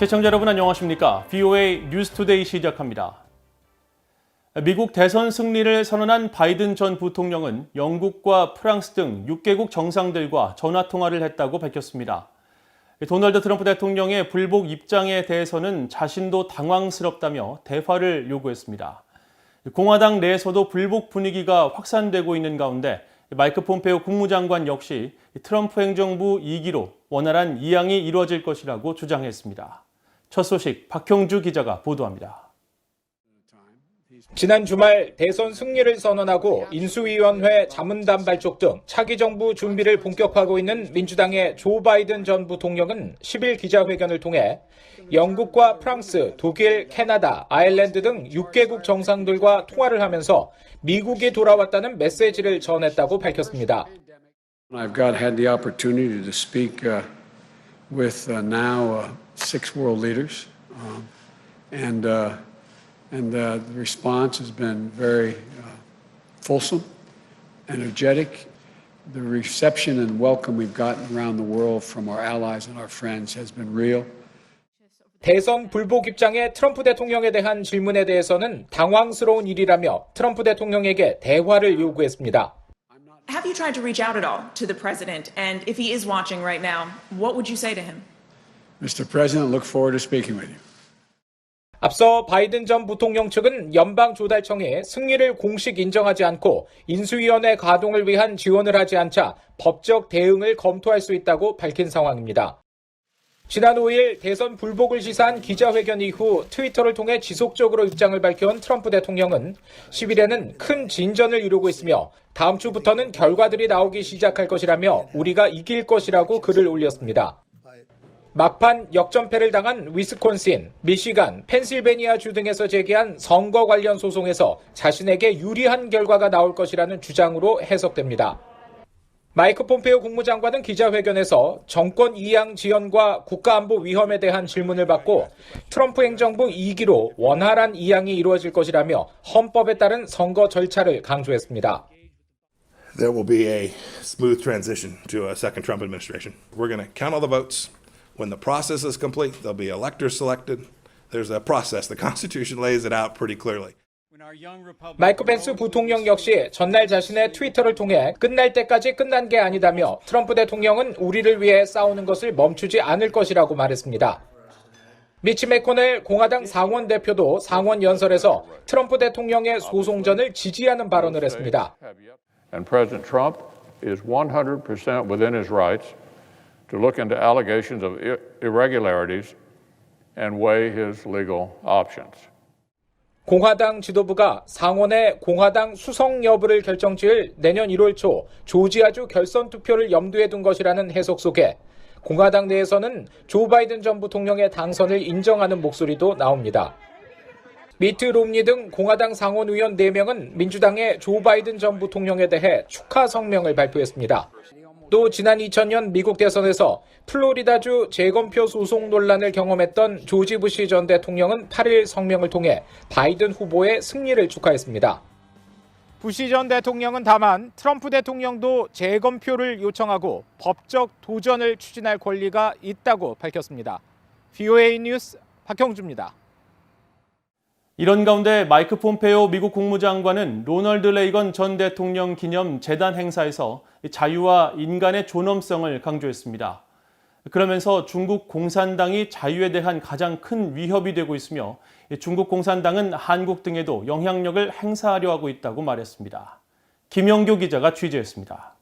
시청자 여러분 안녕하십니까? VOA 뉴스투데이 시작합니다. 미국 대선 승리를 선언한 바이든 전 부통령은 영국과 프랑스 등 6개국 정상들과 전화통화를 했다고 밝혔습니다. 도널드 트럼프 대통령의 불복 입장에 대해서는 자신도 당황스럽다며 대화를 요구했습니다. 공화당 내에서도 불복 분위기가 확산되고 있는 가운데 마이크 폼페오 국무장관 역시 트럼프 행정부 2기로 원활한 이양이 이루어질 것이라고 주장했습니다. 첫 소식 박형주 기자가 보도합니다. 지난 주말 대선 승리를 선언하고 인수위원회 자문단 발족 등 차기 정부 준비를 본격화하고 있는 민주당의 조 바이든 전 부통령은 10일 기자회견을 통해 영국과 프랑스, 독일, 캐나다, 아일랜드 등 6개국 정상들과 통화를 하면서 미국이 돌아왔다는 메시지를 전했다고 밝혔습니다. I've had the opportunity to speak with now 6 world leaders, and the response has been very fulsome, energetic. The reception and welcome we've gotten around the world from our allies and our friends has been real. 대선 불복 입장의 트럼프 대통령에 대한 질문에 대해서는 당황스러운 일이라며 트럼프 대통령에게 대화를 요구했습니다. Have you tried to reach out at all to the president? And if he is watching right now, what would you say to him? Mr. President, look forward to speaking with you. 앞서 바이든 전 부통령 측은 연방조달청이 승리를 공식 인정하지 않고 인수위원회 가동을 위한 지원을 하지 않자 법적 대응을 검토할 수 있다고 밝힌 상황입니다. 지난 5일 대선 불복을 시사한 기자회견 이후 트위터를 통해 지속적으로 입장을 밝혀온 트럼프 대통령은 10일에는 큰 진전을 이루고 있으며 다음 주부터는 결과들이 나오기 시작할 것이라며 우리가 이길 것이라고 글을 올렸습니다. 막판 역전패를 당한 위스콘신, 미시간, 펜실베니아주 등에서 제기한 선거 관련 소송에서 자신에게 유리한 결과가 나올 것이라는 주장으로 해석됩니다. 마이크 폼페오 국무장관은 기자회견에서 정권 이양 지연과 국가안보 위험에 대한 질문을 받고 트럼프 행정부 2기로 원활한 이양이 이루어질 것이라며 헌법에 따른 선거 절차를 강조했습니다. There will be a smooth transition to a second Trump administration. We're going to count all the votes. When the process is complete, there'll be electors selected. There's a process. The Constitution lays it out pretty clearly. 마이크 펜스 부통령 역시 전날 자신의 트위터를 통해 끝날 때까지 끝난 게 아니다며 트럼프 대통령은 우리를 위해 싸우는 것을 멈추지 않을 것이라고 말했습니다. 미치 매코넬 공화당 상원 대표도 상원 연설에서 트럼프 대통령의 소송전을 지지하는 발언을 했습니다. And President Trump is 100% within his rights to look into allegations of irregularities and weigh his legal options. 공화당 지도부가 상원의 공화당 수석 여부를 결정지을 내년 1월 초 조지아주 결선 투표를 염두에 둔 것이라는 해석 속에 공화당 내에서는 조 바이든 전 부통령의 당선을 인정하는 목소리도 나옵니다. 미트 롬니 등 공화당 상원 의원 4명은 민주당의 조 바이든 전 부통령에 대해 축하 성명을 발표했습니다. 또 지난 2000년 미국 대선에서 플로리다주 재검표 소송 논란을 경험했던 조지 부시 전 대통령은 8일 성명을 통해 바이든 후보의 승리를 축하했습니다. 부시 전 대통령은 다만 트럼프 대통령도 재검표를 요청하고 법적 도전을 추진할 권리가 있다고 밝혔습니다. VOA 뉴스 박형주입니다. 이런 가운데 마이크 폼페오 미국 국무장관은 로널드 레이건 전 대통령 기념 재단 행사에서 자유와 인간의 존엄성을 강조했습니다. 그러면서 중국 공산당이 자유에 대한 가장 큰 위협이 되고 있으며 중국 공산당은 한국 등에도 영향력을 행사하려 하고 있다고 말했습니다. 김영교 기자가 취재했습니다.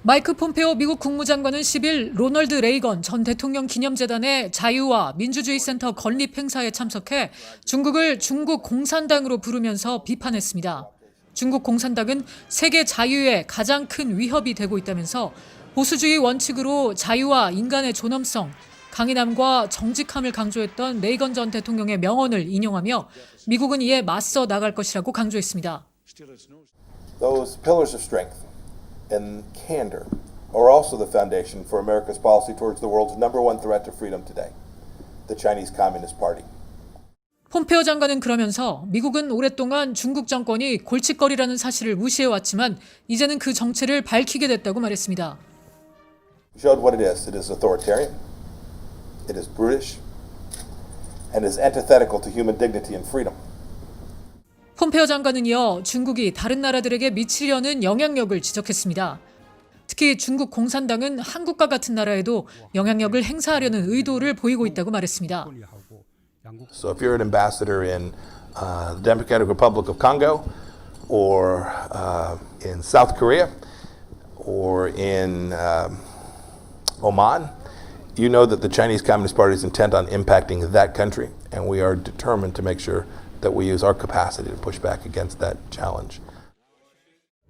마이크 폼페오 미국 국무장관은 10일 로널드 레이건 전 대통령 기념재단의 자유와 민주주의 센터 건립 행사에 참석해 중국을 중국 공산당으로 부르면서 비판했습니다. 중국 공산당은 세계 자유에 가장 큰 위협이 되고 있다면서 보수주의 원칙으로 자유와 인간의 존엄성, 강인함과 정직함을 강조했던 레이건 전 대통령의 명언을 인용하며 미국은 이에 맞서 나갈 것이라고 강조했습니다. Those pillars of strength and candor are also the foundation for America's policy towards the world's number one threat to freedom today, the Chinese Communist Party. 폼페오 장관은 그러면서 미국은 오랫동안 중국 정권이 골칫거리라는 사실을 무시해왔지만 이제는 그 정체를 밝히게 됐다고 말했습니다. Showed what it is. It is authoritarian. It is brutish and is antithetical to human dignity and freedom. 폼페오 장관은 이어 중국이 다른 나라들에게 미치려는 영향력을 지적했습니다. 특히 중국 공산당은 한국과 같은 나라에도 영향력을 행사하려는 의도를 보이고 있다고 말했습니다. So if you're an ambassador in the Democratic Republic of Congo or in South Korea or in Oman, you know that the Chinese Communist Party is intent on impacting that country, and we are determined to make sure that we use our capacity to push back against that challenge.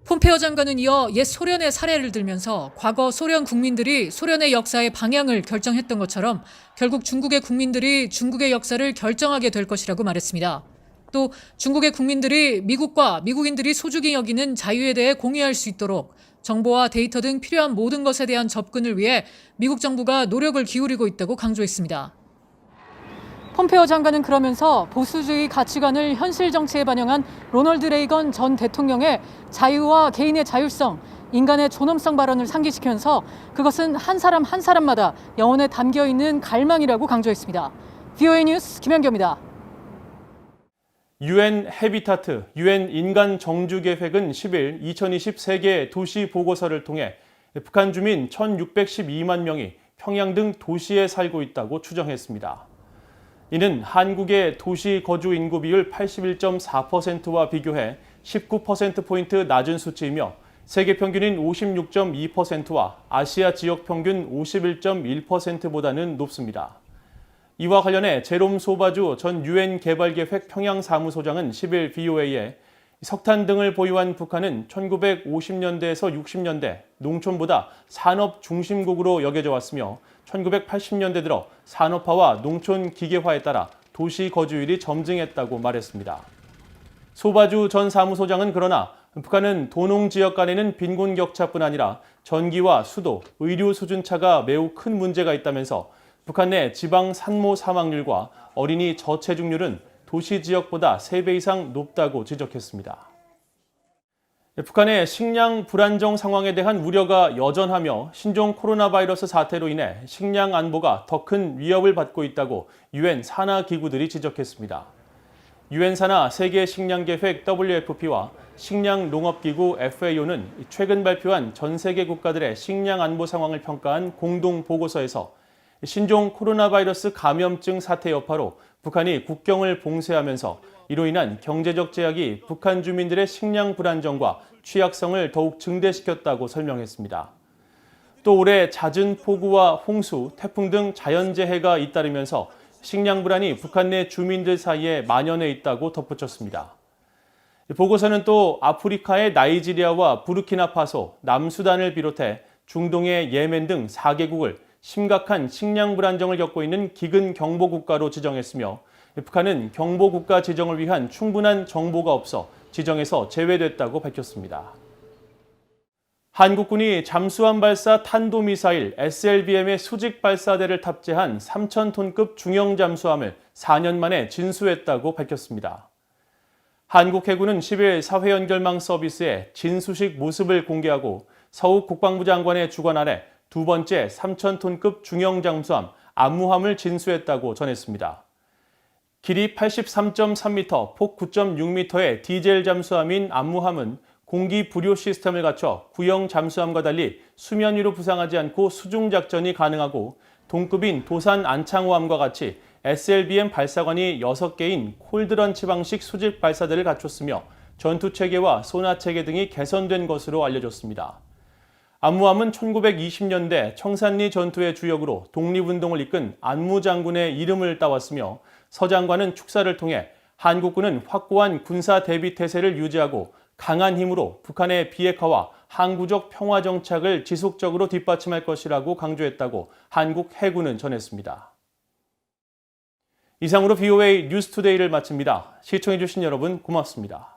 폼페오 장관은 이어 옛 소련의 사례를 들면서 과거 소련 국민들이 소련의 역사의 방향을 결정했던 것처럼 결국 중국의 국민들이 중국의 역사를 결정하게 될 것이라고 말했습니다. 또 중국의 국민들이 미국과 미국인들이 소중히 여기는 자유에 대해 공유할 수 있도록 정보와 데이터 등 필요한 모든 것에 대한 접근을 위해 미국 정부가 노력을 기울이고 있다고 강조했습니다. 폼페오 장관은 그러면서 보수주의 가치관을 현실 정치에 반영한 로널드 레이건 전 대통령의 자유와 개인의 자율성, 인간의 존엄성 발언을 상기시키면서 그것은 한 사람 한 사람마다 영혼에 담겨있는 갈망이라고 강조했습니다. VOA 뉴스 김현경입니다. UN 해비타트, UN 인간 정주 계획은 10일 2020 세계 도시 보고서를 통해 북한 주민 1,612만 명이 평양 등 도시에 살고 있다고 추정했습니다. 이는 한국의 도시 거주 인구 비율 81.4%와 비교해 19%포인트 낮은 수치이며 세계 평균인 56.2%와 아시아 지역 평균 51.1%보다는 높습니다. 이와 관련해 제롬 소바주 전 유엔 개발계획 평양사무소장은 10일 VOA에 석탄 등을 보유한 북한은 1950년대에서 60년대 농촌보다 산업 중심국으로 여겨져 왔으며 1980년대 들어 산업화와 농촌 기계화에 따라 도시 거주율이 점증했다고 말했습니다. 소바주 전 사무소장은 그러나 북한은 도농 지역 간에는 빈곤 격차뿐 아니라 전기와 수도, 의료 수준 차가 매우 큰 문제가 있다면서 북한 내 지방 산모 사망률과 어린이 저체중률은 도시 지역보다 3배 이상 높다고 지적했습니다. 북한의 식량 불안정 상황에 대한 우려가 여전하며 신종 코로나 바이러스 사태로 인해 식량 안보가 더 큰 위협을 받고 있다고 유엔 산하 기구들이 지적했습니다. 유엔 산하 세계 식량 계획 WFP와 식량 농업 기구 FAO는 최근 발표한 전 세계 국가들의 식량 안보 상황을 평가한 공동 보고서에서 신종 코로나 바이러스 감염증 사태 여파로 북한이 국경을 봉쇄하면서 이로 인한 경제적 제약이 북한 주민들의 식량 불안정과 취약성을 더욱 증대시켰다고 설명했습니다. 또 올해 잦은 폭우와 홍수, 태풍 등 자연재해가 잇따르면서 식량 불안이 북한 내 주민들 사이에 만연해 있다고 덧붙였습니다. 보고서는 또 아프리카의 나이지리아와 부르키나파소, 남수단을 비롯해 중동의 예멘 등 4개국을 심각한 식량 불안정을 겪고 있는 기근 경보 국가로 지정했으며 북한은 경보 국가 지정을 위한 충분한 정보가 없어 지정에서 제외됐다고 밝혔습니다. 한국군이 잠수함 발사 탄도미사일 SLBM의 수직 발사대를 탑재한 3,000톤급 중형 잠수함을 4년 만에 진수했다고 밝혔습니다. 한국해군은 10일 사회연결망 서비스에 진수식 모습을 공개하고 서욱 국방부 장관의 주관 아래 두 번째 3,000톤급 중형 잠수함 안무함을 진수했다고 전했습니다. 길이 83.3m, 폭 9.6m의 디젤 잠수함인 안무함은 공기 부료 시스템을 갖춰 구형 잠수함과 달리 수면 위로 부상하지 않고 수중 작전이 가능하고 동급인 도산 안창호함과 같이 SLBM 발사관이 6개인 콜드런치 방식 수직 발사대를 갖췄으며 전투 체계와 소나 체계 등이 개선된 것으로 알려졌습니다. 안무함은 1920년대 청산리 전투의 주역으로 독립운동을 이끈 안무 장군의 이름을 따왔으며 서 장관은 축사를 통해 한국군은 확고한 군사 대비 태세를 유지하고 강한 힘으로 북한의 비핵화와 항구적 평화 정착을 지속적으로 뒷받침할 것이라고 강조했다고 한국 해군은 전했습니다. 이상으로 VOA 뉴스투데이를 마칩니다. 시청해주신 여러분 고맙습니다.